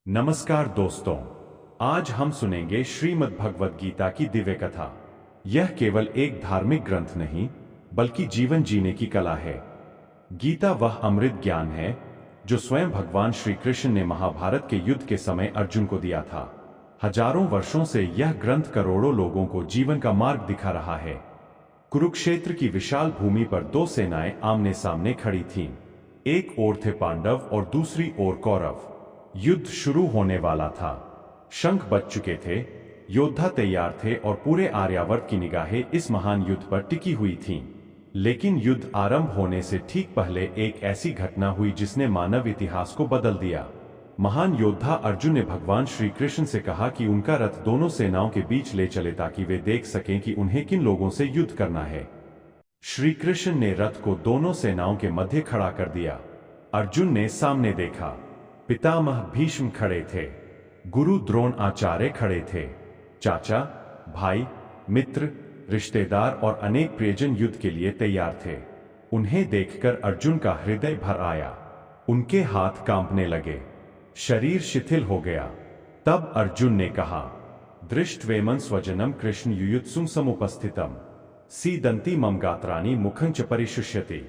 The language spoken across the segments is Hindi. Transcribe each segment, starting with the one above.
नमस्कार दोस्तों, आज हम सुनेंगे श्रीमद् भगवद गीता की दिव्य कथा। यह केवल एक धार्मिक ग्रंथ नहीं, बल्कि जीवन जीने की कला है। गीता वह अमृत ज्ञान है जो स्वयं भगवान श्री कृष्ण ने महाभारत के युद्ध के समय अर्जुन को दिया था। हजारों वर्षों से यह ग्रंथ करोड़ों लोगों को जीवन का मार्ग दिखा रहा है। कुरुक्षेत्र की विशाल भूमि पर दो सेनाएं आमने सामने खड़ी थीं। एक ओर थे पांडव और दूसरी ओर कौरव। युद्ध शुरू होने वाला था। शंख बज चुके थे, योद्धा तैयार थे और पूरे आर्यावर्त की निगाहें इस महान युद्ध पर टिकी हुई थीं। लेकिन युद्ध आरंभ होने से ठीक पहले एक ऐसी घटना हुई जिसने मानव इतिहास को बदल दिया। महान योद्धा अर्जुन ने भगवान श्री कृष्ण से कहा कि उनका रथ दोनों सेनाओं के बीच ले चले ताकि वे देख सकें कि उन्हें किन लोगों से युद्ध करना है। श्री कृष्ण ने रथ को दोनों सेनाओं के मध्य खड़ा कर दिया। अर्जुन ने सामने देखा। पितामह भीष्म खड़े थे, गुरु द्रोण आचार्य खड़े थे, चाचा, भाई, मित्र, रिश्तेदार और अनेक प्रियजन युद्ध के लिए तैयार थे। उन्हें देखकर अर्जुन का हृदय भर आया। उनके हाथ कांपने लगे, शरीर शिथिल हो गया। तब अर्जुन ने कहा, दृष्ट्वेमं स्वजनम कृष्ण युयुत्सुं समुपस्थितम सीदंती मम गात्राणि मुखं च परिशुष्यति।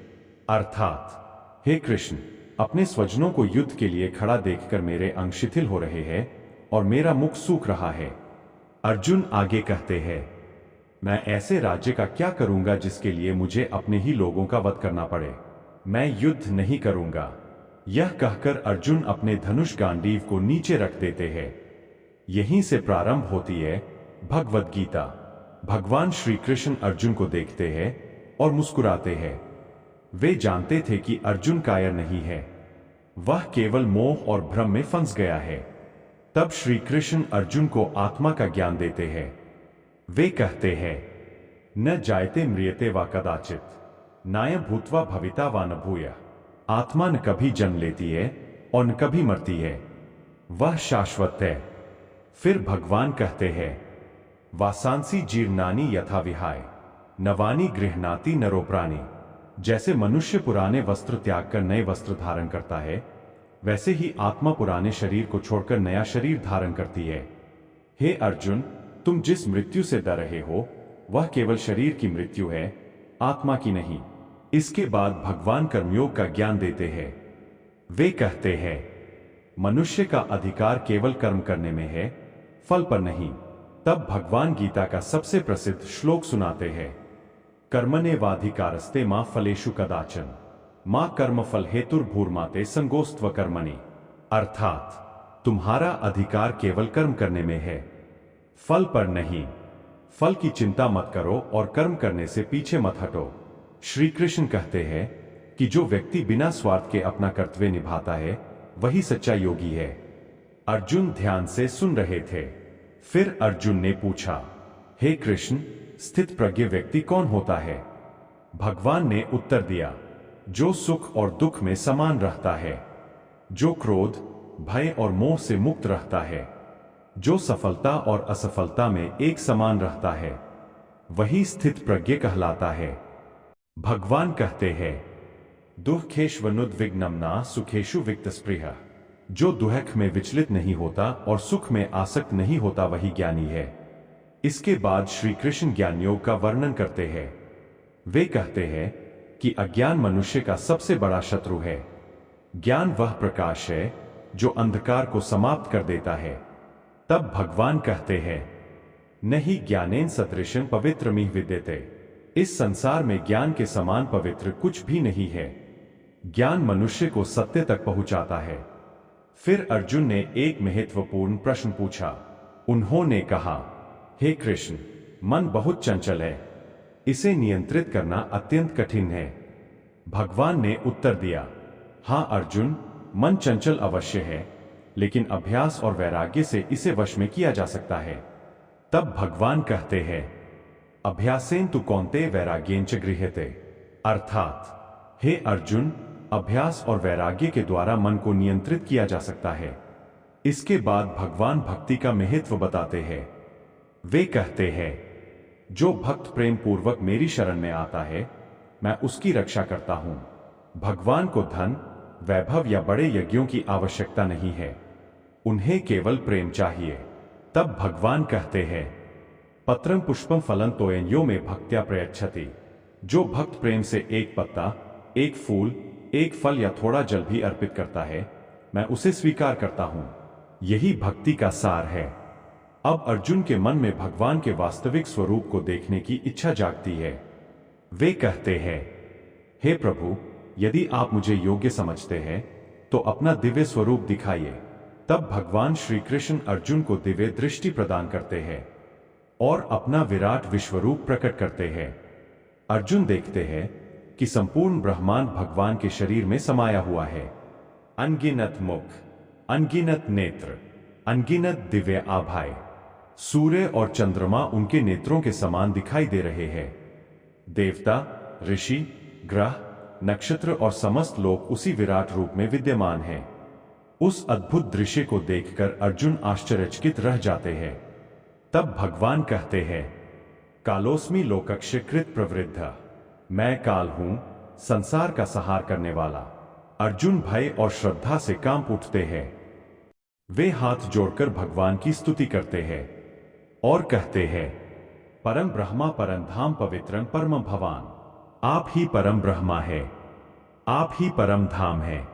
अर्थात, हे कृष्ण, अपने स्वजनों को युद्ध के लिए खड़ा देखकर मेरे अंग शिथिल हो रहे हैं और मेरा मुख सूख रहा है। अर्जुन आगे कहते हैं, मैं ऐसे राज्य का क्या करूंगा जिसके लिए मुझे अपने ही लोगों का वध करना पड़े। मैं युद्ध नहीं करूंगा। यह कहकर अर्जुन अपने धनुष गांडीव को नीचे रख देते हैं। यहीं से प्रारंभ होती है भगवद गीता। भगवान श्री कृष्ण अर्जुन को देखते हैं और मुस्कुराते हैं। वे जानते थे कि अर्जुन कायर नहीं है, वह केवल मोह और भ्रम में फंस गया है। तब श्री कृष्ण अर्जुन को आत्मा का ज्ञान देते हैं। वे कहते हैं, न जायते म्रियते वा कदाचित, नाय भूत्वा भविता वा न भूयः। आत्मा न कभी जन्म लेती है और न कभी मरती है, वह शाश्वत है। फिर भगवान कहते हैं, वासांसी जीर्णानि यथा विहाय, नवानि गृह्णाति नरो प्राणी। जैसे मनुष्य पुराने वस्त्र त्याग कर नए वस्त्र धारण करता है, वैसे ही आत्मा पुराने शरीर को छोड़कर नया शरीर धारण करती है। हे अर्जुन, तुम जिस मृत्यु से डर रहे हो, वह केवल शरीर की मृत्यु है, आत्मा की नहीं। इसके बाद भगवान कर्मयोग का ज्ञान देते हैं। वे कहते हैं, मनुष्य का अधिकार केवल कर्म करने में है, फल पर नहीं। तब भगवान गीता का सबसे प्रसिद्ध श्लोक सुनाते हैं, कर्मण्येवाधिकारस्ते मा फलेषु कदाचन, मां कर्मफल हेतुर्भूर्माते संगोस्त्व कर्मणि। अर्थात, तुम्हारा अधिकार केवल कर्म करने में है, फल पर नहीं। फल की चिंता मत करो और कर्म करने से पीछे मत हटो। श्री कृष्ण कहते हैं कि जो व्यक्ति बिना स्वार्थ के अपना कर्तव्य निभाता है, वही सच्चा योगी है। अर्जुन ध्यान से सुन रहे थे। फिर अर्जुन ने पूछा, हे कृष्ण, स्थित प्रज्ञ व्यक्ति कौन होता है? भगवान ने उत्तर दिया, जो सुख और दुख में समान रहता है, जो क्रोध, भय और मोह से मुक्त रहता है, जो सफलता और असफलता में एक समान रहता है, वही स्थित प्रज्ञ कहलाता है। भगवान कहते हैं, दुःखेष्वनुद्विग्नम्ना सुखेषु विक्तस्पृहः। जो दुःख में विचलित नहीं होता और सुख में आसक्त नहीं होता, वही ज्ञानी है। इसके बाद श्री कृष्ण ज्ञान योग का वर्णन करते हैं। वे कहते हैं कि अज्ञान मनुष्य का सबसे बड़ा शत्रु है। ज्ञान वह प्रकाश है जो अंधकार को समाप्त कर देता है। तब भगवान कहते हैं, नहि ज्ञानेन सदृशं पवित्रमिह विद्यते। इस संसार में ज्ञान के समान पवित्र कुछ भी नहीं है। ज्ञान मनुष्य को सत्य तक पहुंचाता है। फिर अर्जुन ने एक महत्वपूर्ण प्रश्न पूछा। उन्होंने कहा, हे कृष्ण, मन बहुत चंचल है, इसे नियंत्रित करना अत्यंत कठिन है। भगवान ने उत्तर दिया, हाँ अर्जुन, मन चंचल अवश्य है, लेकिन अभ्यास और वैराग्य से इसे वश में किया जा सकता है। तब भगवान कहते हैं, अभ्यासेन तु कौन्तेय वैराग्येन च गृह्यते। अर्थात, हे अर्जुन, अभ्यास और वैराग्य के द्वारा मन को नियंत्रित किया जा सकता है। इसके बाद भगवान भक्ति का महत्व बताते हैं। वे कहते हैं, जो भक्त प्रेम पूर्वक मेरी शरण में आता है, मैं उसकी रक्षा करता हूं। भगवान को धन, वैभव या बड़े यज्ञों की आवश्यकता नहीं है। उन्हें केवल प्रेम चाहिए। तब भगवान कहते हैं, पत्रं पुष्पं फलं तोयन्यो में भक्त्या प्रयच्छति। जो भक्त प्रेम से एक पत्ता, एक फूल, एक फल या थोड़ा जल भी अर्पित करता है, मैं उसे स्वीकार करता हूं। यही भक्ति का सार है। अब अर्जुन के मन में भगवान के वास्तविक स्वरूप को देखने की इच्छा जागती है। वे कहते हैं, हे प्रभु, यदि आप मुझे योग्य समझते हैं तो अपना दिव्य स्वरूप दिखाइए। तब भगवान श्री कृष्ण अर्जुन को दिव्य दृष्टि प्रदान करते हैं और अपना विराट विश्वरूप प्रकट करते हैं। अर्जुन देखते हैं कि संपूर्ण ब्रह्मांड भगवान के शरीर में समाया हुआ है। अनगिनत मुख, अनगिनत नेत्र, अनगिनत दिव्य आभाएं, सूर्य और चंद्रमा उनके नेत्रों के समान दिखाई दे रहे हैं। देवता, ऋषि, ग्रह, नक्षत्र और समस्त लोग उसी विराट रूप में विद्यमान हैं। उस अद्भुत दृश्य को देखकर अर्जुन आश्चर्यचकित रह जाते हैं। तब भगवान कहते हैं, कालोस्मि लोकक्ष कृत प्रवृद्ध। मैं काल हूं, संसार का संहार करने वाला। अर्जुन भय और श्रद्धा से कांप उठते हैं। वे हाथ जोड़कर भगवान की स्तुति करते हैं और कहते हैं, परम ब्रह्मा परम धाम पवित्रं परम भवान। आप ही परम ब्रह्मा है, आप ही परम धाम है,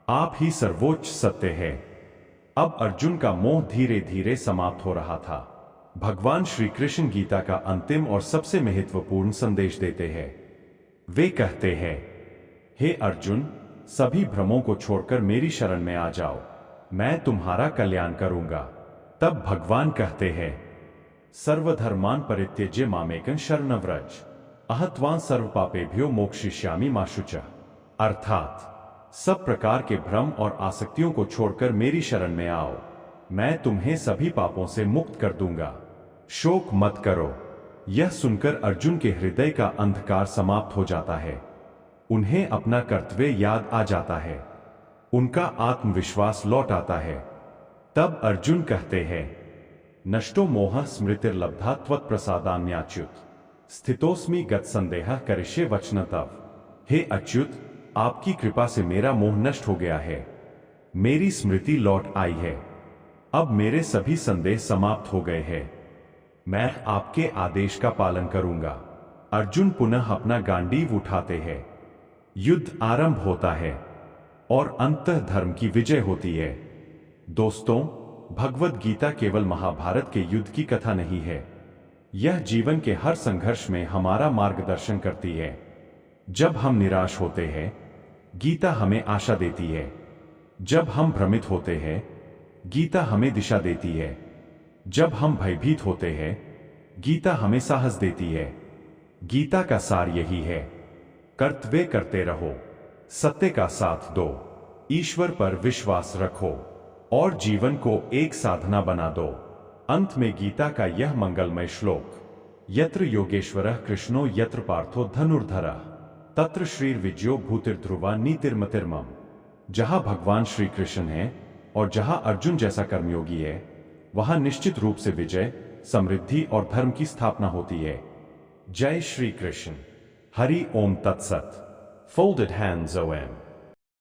आप ही सर्वोच्च सत्य है। अब अर्जुन का मोह धीरे धीरे समाप्त हो रहा था। भगवान श्री कृष्ण गीता का अंतिम और सबसे महत्वपूर्ण संदेश देते हैं। वे कहते हैं, हे अर्जुन, सभी भ्रमों को छोड़कर मेरी शरण में आ जाओ, मैं तुम्हारा कल्याण करूंगा। तब भगवान कहते हैं, सर्वधर्मान् परित्यज्य मामेकं शरणं व्रज, अहत्वान् सर्व पापेभ्यो मोक्षयिष्यामि मा शुचः। अर्थात सब प्रकार के भ्रम और आसक्तियों को छोड़कर मेरी शरण में आओ, मैं तुम्हें सभी पापों से मुक्त कर दूंगा। शोक मत करो। यह सुनकर अर्जुन के हृदय का अंधकार समाप्त हो जाता है। उन्हें अपना कर्तव्य याद आ जाता है। उनका आत्मविश्वास लौट आता है। तब अर्जुन कहते हैं, नष्टो मोह स्मृतिर्लब्धा त्वत्प्रसादान्याच्युत, स्थितोस्मि गतसंदेहः करिष्ये वचनं तव। हे अच्युत, आपकी कृपा से मेरा मोह नष्ट हो गया है, मेरी स्मृति लौट आई है। अब मेरे सभी संदेह समाप्त हो गए हैं। मैं आपके आदेश का पालन करूंगा। अर्जुन पुनः अपना गांडीव उठाते हैं। युद्ध आरंभ होता है और अंततः धर्म की विजय होती है। दोस्तों, भगवद गीता केवल महाभारत के युद्ध की कथा नहीं है। यह जीवन के हर संघर्ष में हमारा मार्गदर्शन करती है। जब हम निराश होते हैं, गीता हमें आशा देती है। जब हम भ्रमित होते हैं, गीता हमें दिशा देती है। जब हम भयभीत होते हैं, गीता हमें साहस देती है। गीता का सार यही है, कर्तव्य करते रहो, सत्य का साथ दो, ईश्वर पर विश्वास रखो और जीवन को एक साधना बना दो। अंत में गीता का यह मंगलमय श्लोक, यत्र योगेश्वरः कृष्णो यत्र पार्थो धनुर्धरः तत्र श्रीर्विजयो भूतिर्ध्रुवा नीतिर्मतिर्मम। जहां भगवान श्री कृष्ण है और जहां अर्जुन जैसा कर्मयोगी है, वहां निश्चित रूप से विजय, समृद्धि और धर्म की स्थापना होती है। जय श्री कृष्ण। हरि ओम तत्सत। Folded hands OM।